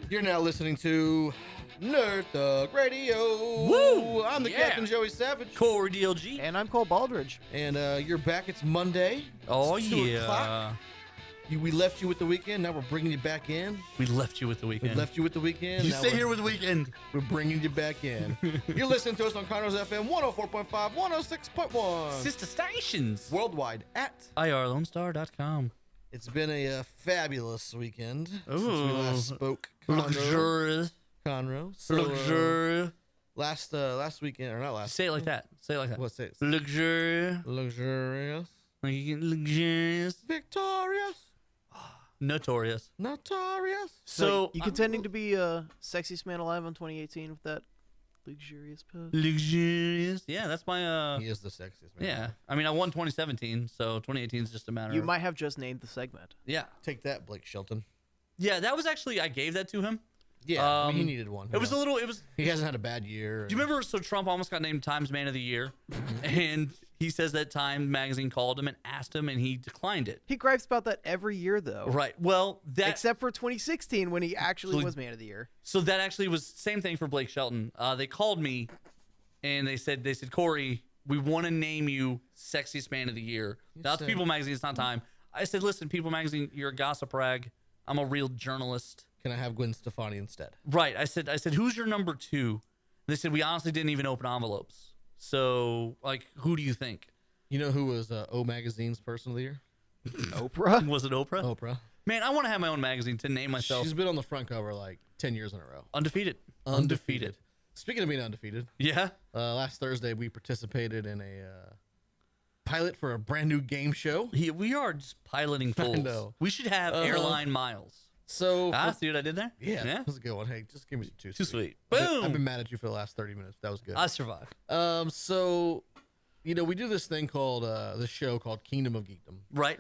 You're now listening to Nerd Thug Radio. Woo! I'm the Captain Joey Savage. Corey DLG. And I'm Cole Baldridge. And you're back. It's Monday. Oh, It's 2 yeah. o'clock. We left you with the weekend. Now we're bringing you back in. We left you with the weekend. We left you with the weekend. You Now stay here with the weekend. We're bringing you back in. You're listening to us on Conroe's FM 104.5, 106.1. Sister stations. Worldwide at. IRLoneStar.com. It's been a fabulous weekend since we Ooh. last spoke. Luxurrrrious. Conroe. So, Luxurrrrious. last weekend, or not last. Say it like that. Say it like that. What's it? Luxurrrious. Luxurrrious. Like you get luxurious. Victorious. Notorious. Notorious. So you contending to be sexiest man alive on 2018 with that luxurious pose? luxurious. Yeah, that's my He is the sexiest man. yeah. I mean, I won 2017, so 2018 is just a matter You of might have just named the segment. yeah. Take that, Blake Shelton. Yeah, that was actually I gave that to him. Yeah, I mean, he needed one. It was a little it was He hasn't had a bad year. Do you remember? So Trump almost got named Times Man of the Year, and he says that Time magazine called him and asked him, and he declined it. He gripes about that every year, though. Right. Well, that Except for 2016 when he actually was man of the year. so that actually was same thing for Blake Shelton. They called me, and they said Corey, we want to name you Sexiest Man of the Year. That's said- People Magazine. It's not Time. I said, listen, People Magazine, you're a gossip rag. I'm a real journalist. Can I have Gwen Stefani instead? Right. I said, who's your number two? They said, we honestly didn't even open envelopes. So, like, who do you think? You know who was O Magazine's Person of the Year? Oprah? Was it Oprah? Oprah. Man, I want to have my own magazine to name myself She's been on the front cover like 10 years in a row. undefeated. Speaking of being undefeated, Yeah. last Thursday we participated in a pilot for a brand new game show. We are just piloting fools. know. We should have airline miles. So, See what I did there? yeah, that was a good one. Hey, just give me two. Too sweet. I've been Boom. mad at you for the last 30 minutes. That was good. I survived. So, you know, we do this thing called this show called Kingdom of Geekdom. Right.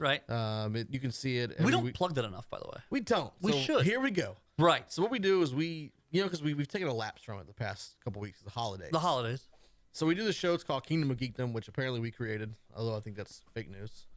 You can see it. We every don't week. plug that enough, by the way. We don't. We So should. Here we go. Right. So what we do is because we've taken a lapse from it the past couple weeks, the holidays. The holidays. So we do this show. It's called Kingdom of Geekdom, which apparently we created, although I think that's fake news.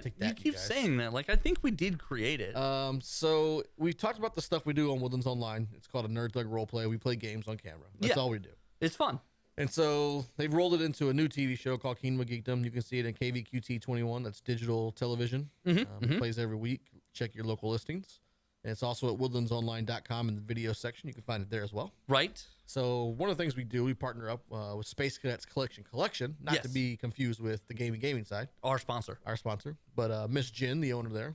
Take that, You keep guys. saying that. Like, I think we did create it. So we talked about the stuff we do on Woodlands Online. It's called a Nerd Thug Roleplay. We play games on camera. That's Yeah. all we do. It's fun. And so they've rolled it into a new TV show called Kingdom of Geekdom. You can see it in KVQT21. That's digital television. It plays every week. Check your local listings. And it's also at woodlandsonline.com in the video section. You can find it there as well. Right? So one of the things we do, we partner up with Space Cadets Collection, not Yes. to be confused with the gaming side, Our sponsor. our sponsor. But Miss Jen, the owner there,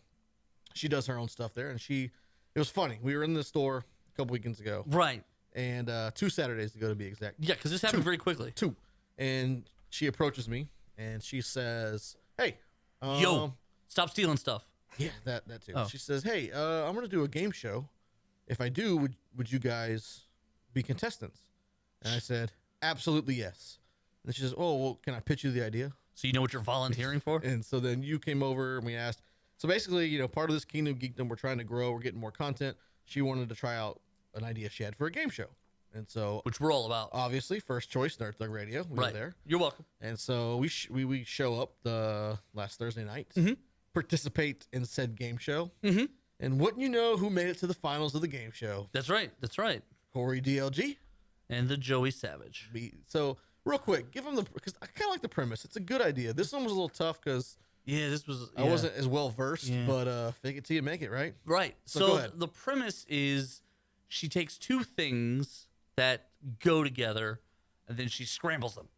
she does her own stuff there. And it was funny. We were in the store a couple weekends ago. Right. And 2 Saturdays ago, to be exact. Yeah, because this happened very quickly. 2. And she approaches me and she says, hey. Yo, stop stealing stuff. Yeah, that too. Oh. She says, hey, I'm going to do a game show. If I do, would you guys be contestants? And I said, absolutely yes. And she says, oh, well, can I pitch you the idea? So you know what you're volunteering for? And so then you came over and we asked. So basically, you know, part of this Kingdom of Geekdom, we're trying to grow. We're getting more content. She wanted to try out an idea she had for a game show. And so, Which we're all about. obviously, first choice, Nerd Thug Radio. We right. were there. You're welcome. And so we show up the last Thursday night, participate in said game show. And wouldn't you know who made it to the finals of the game show? That's right. That's right. Corey DLG. And the Joey Savage. So real quick, give him because I kind of like the premise. It's a good idea. This one was a little tough because Yeah, this was. I wasn't as well versed, Yeah. but fake it till you make it, right? Right. So So, go ahead. the premise is she takes two things that go together and then she scrambles them.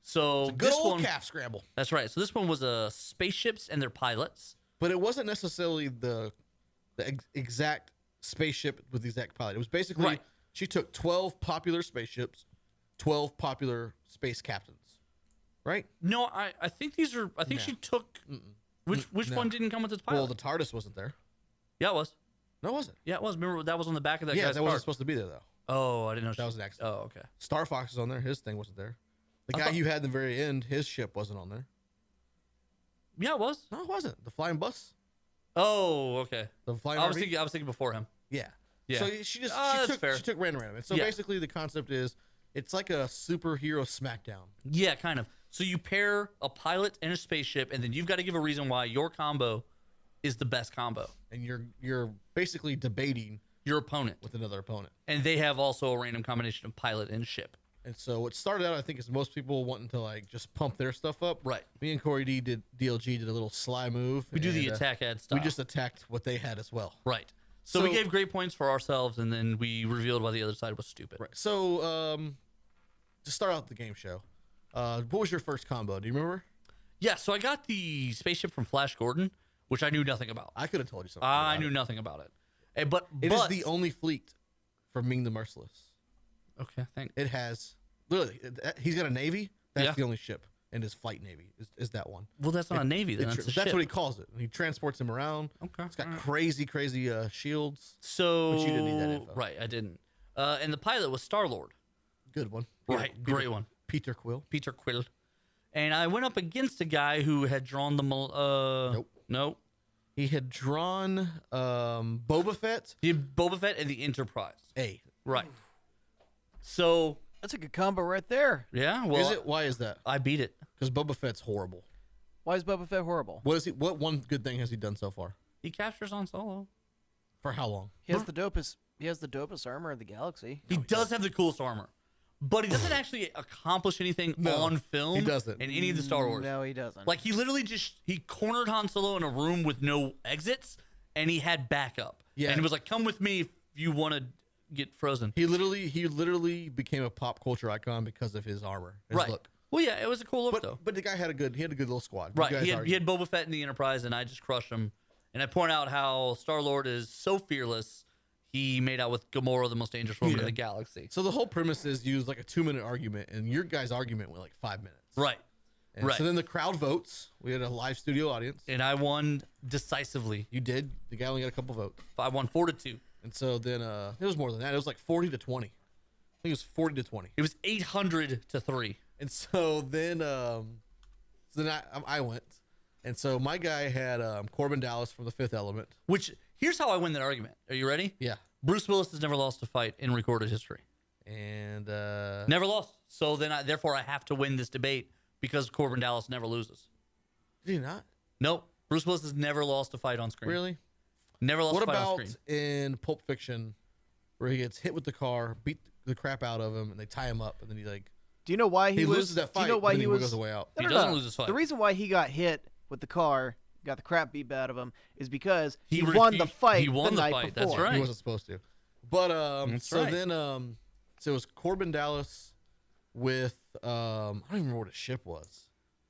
So Good this old one, calf scramble. that's right. So this one was spaceships and their pilots. But it wasn't necessarily the exact spaceship with the exact pilot. It was basically Right. she took 12 popular spaceships, 12 popular space captains, right? No, I think these are. I think No. she took. Which No. one didn't come with its pilot? Well, the TARDIS wasn't there. Yeah, it was. No, it wasn't. Yeah, it was. Remember that was on the back of that Yeah, guy's that car. wasn't supposed to be there though. Oh, I didn't know. That was an accident. Oh, okay. Star Fox was on there. His thing wasn't there. The I guy thought- you had in the very end, his ship wasn't on there. Yeah, it was. No, it wasn't. The flying bus. Oh, okay. The flying I was RV? thinking before him. Yeah. Yeah. So she just That's she fair. took random. And so Yeah. basically the concept is it's like a superhero smackdown. Yeah, kind of. So you pair a pilot and a spaceship, and then you've got to give a reason why your combo is the best combo. And you're basically debating your opponent, with another opponent. and they have also a random combination of pilot and ship. And so what started out, I think, is most people wanting to like just pump their stuff up. Right. Me and Corey DLG did a little sly move. We do the and, attack ad style. We just attacked what they had as well. right. So we So- gave great points for ourselves, and then we revealed why the other side was stupid. Right. So to start out the game show, what was your first combo? Do you remember? Yeah. So I got the spaceship from Flash Gordon, which I knew nothing about. I could have told you something. I about knew it. nothing about it. But It is the only fleet from Ming the Merciless. okay. Thank. It has literally. He's got a navy. That's Yeah. the only ship, and his flight navy is that one. Well, that's not a navy. Then that's a That's ship. what he calls it. And he transports him around. Okay. It's got alright. crazy shields. So But you didn't need that info. right, I didn't. And the pilot was Star-Lord. Good one. Right, great one. Peter Quill. Peter Quill. And I went up against a guy who had drawn the nope. He had drawn Boba Fett. He had Boba Fett and the Enterprise. A. Right. So That's a good combo right there. yeah, well, Is it? Why is that? I beat it. Because Boba Fett's horrible. Why is Boba Fett horrible? What is he? What one good thing has he done so far? He captures Han Solo. For how long? He has the dopest. He has the dopest armor in the galaxy. He does have the coolest armor, but he doesn't actually accomplish anything No, on film. he doesn't. in any of the Star Wars. No, he doesn't. Like he literally he cornered Han Solo in a room with no exits, and he had backup. Yeah. and he was like, "Come with me if you want to get frozen." He literally became a pop culture icon because of his armor. His Right. Look. Well, yeah, it was a cool look though. But the guy had a good little squad. You Right. guys He are- had Boba Fett in the Enterprise, and I just crushed him. And I point out how Star-Lord is so fearless. He made out with Gamora, the most dangerous woman in the galaxy. So the whole premise is you use like a 2-minute argument, and your guys' argument went like 5 minutes. Right. And right. So then the crowd votes. We had a live studio audience. And I won decisively. You did. The guy only got a couple votes. I won 4-2. And so then it was more than that. It was like 40-20. I think it was 40-20. It was 800-3. And so then I went. And so my guy had Corbin Dallas from The Fifth Element. Which, here's how I win that argument. Are you ready? Yeah. Bruce Willis has never lost a fight in recorded history. And Never lost. So then, therefore, I have to win this debate because Corbin Dallas never loses. did he not? Nope. Bruce Willis has never lost a fight on screen. Really? Never lost What a fight on about screen. in Pulp Fiction where he gets hit with the car, beat the crap out of him, and they tie him up, and then he like do you know why he was? loses that fight, do you know why and then he he was? wiggles away out. He doesn't lose his fight. The reason why he got hit with the car, got the crap beat out of him, is because he He won the refused- fight. he won the the night fight, before. that's right. He wasn't supposed to. But That's so right. then so it was Corbin Dallas with I don't even remember what his ship was.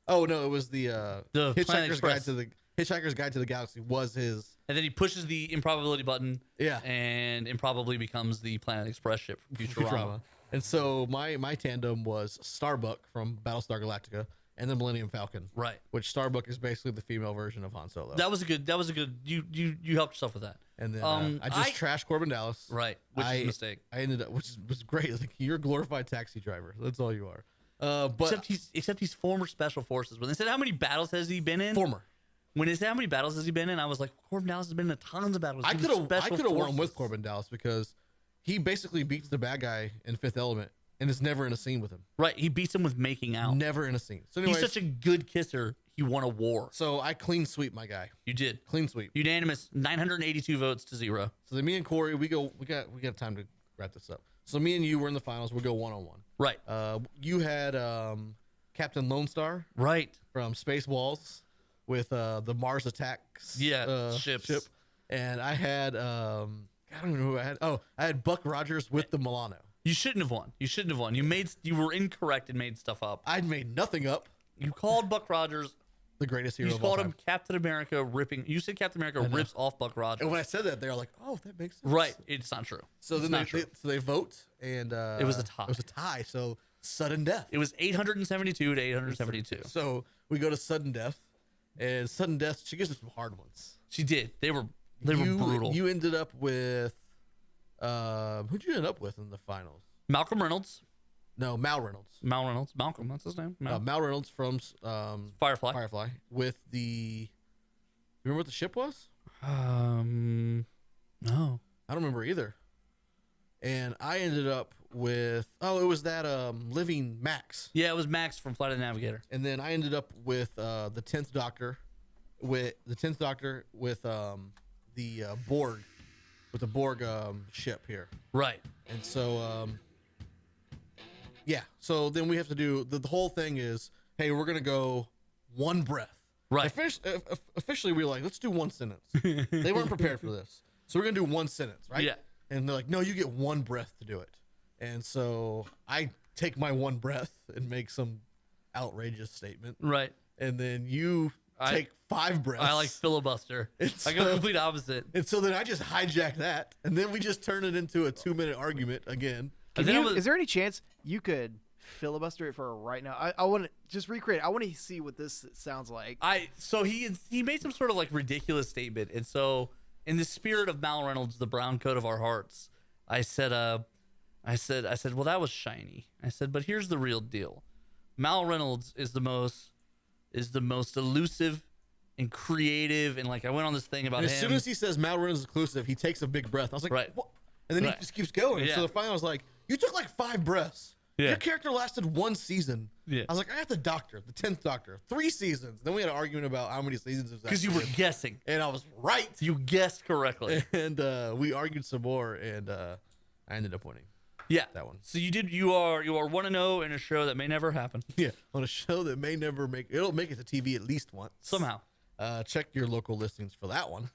Oh no, it was the The Planet Hitchhiker's Guide Express. to the Hitchhiker's Guide to the Galaxy was his. And then he pushes the improbability button. Yeah. And improbably becomes the Planet Express ship from Futurama. And so my tandem was Starbuck from Battlestar Galactica and the Millennium Falcon. Right. Which Starbuck is basically the female version of Han Solo. That was a good. You helped yourself with that. And then I I just trashed Corbin Dallas. Right. Which is a mistake. I ended up, which was great. Like, you're a glorified taxi driver. That's all you are. But Except he's former special forces. When they said how many battles has he been in? former. When they said how many battles has he been in, I was like, Corbin Dallas has been in tons of battles. I He was could have special won forces. with Corbin Dallas because he basically beats the bad guy in Fifth Element and is never in a scene with him. Right. He beats him with making out. Never in a scene. So anyways, He's such a good kisser. He won a war. so I clean sweep my guy. You did. Clean sweep. Unanimous. 982 votes to 0. So then me and Corey, we got time to wrap this up. So me and you were in the finals. We'll go 1-on-1. Right. You had Captain Lone Star Right. from Spaceballs with the Mars Attacks ships. ship. And I had I don't even know who I had. Oh, I had Buck Rogers with the Milano. You shouldn't have won. You shouldn't have won. You were incorrect and made stuff up. I'd made nothing up. You called Buck Rogers. The greatest hero You of all called time. him Captain America ripping. You said Captain America rips off Buck Rogers. And when I said that, they were like, "Oh, that makes sense." Right. It's not true. So It's then not true. they vote, and It was a tie. It was a tie. So sudden death. It was 872 to 872. So we go to sudden death, and sudden death. She gives us some hard ones. She did. They were brutal. You ended up with who'd you end up with in the finals? Malcolm Reynolds. No, Mal Reynolds. Malcolm. That's his name. Mal Reynolds from Firefly. Firefly with the. You remember what the ship was? No. I don't remember either. And I ended up with it was that living Max. Yeah, it was Max from Flight of the Navigator. And then I ended up with the 10th Doctor with the Borg with the Borg ship here. Right. And so, yeah. So then we have to do the whole thing is, hey, we're gonna go one breath. Right. Officially, we were like, let's do one sentence. They weren't prepared for this, so we're gonna do one sentence, right? Yeah. And they're like, no, you get one breath to do it. And so I take my one breath and make some outrageous statement. Right. And then you take 5 breaths. I like filibuster. I go complete opposite. And so then I just hijack that, and then we just turn it into a 2-minute argument again. Is there any chance you could filibuster it for right now? I want to just recreate. I want to see what this sounds like. So he made some sort of like ridiculous statement, and so in the spirit of Mal Reynolds, the brown coat of our hearts, I said, well, that was shiny. I said, but here's the real deal. Mal Reynolds is the most elusive and creative, and like I went on this thing about and him. as soon as he says Mal Reynolds is exclusive, he takes a big breath. I was like, right. What? And then he just keeps going. Yeah. So the final was like, you took like 5 breaths. Yeah. Your character lasted 1 season. Yeah. I was like, I got the 10th Doctor, 3 seasons. Then we had an argument about how many seasons it was. Because you were guessing. And I was right. You guessed correctly. And we argued some more, and I ended up winning. Yeah, that one. So you are 1-0 in a show that may never happen. Yeah, on a show that may never it'll make it to TV at least once somehow. Check your local listings for that one.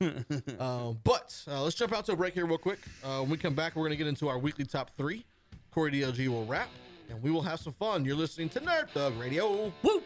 But let's jump out to a break here real quick. When we come back, we're gonna get into our weekly top 3. Corey DLG will rap, and we will have some fun. You're listening to Nerd Thug Radio. Woo!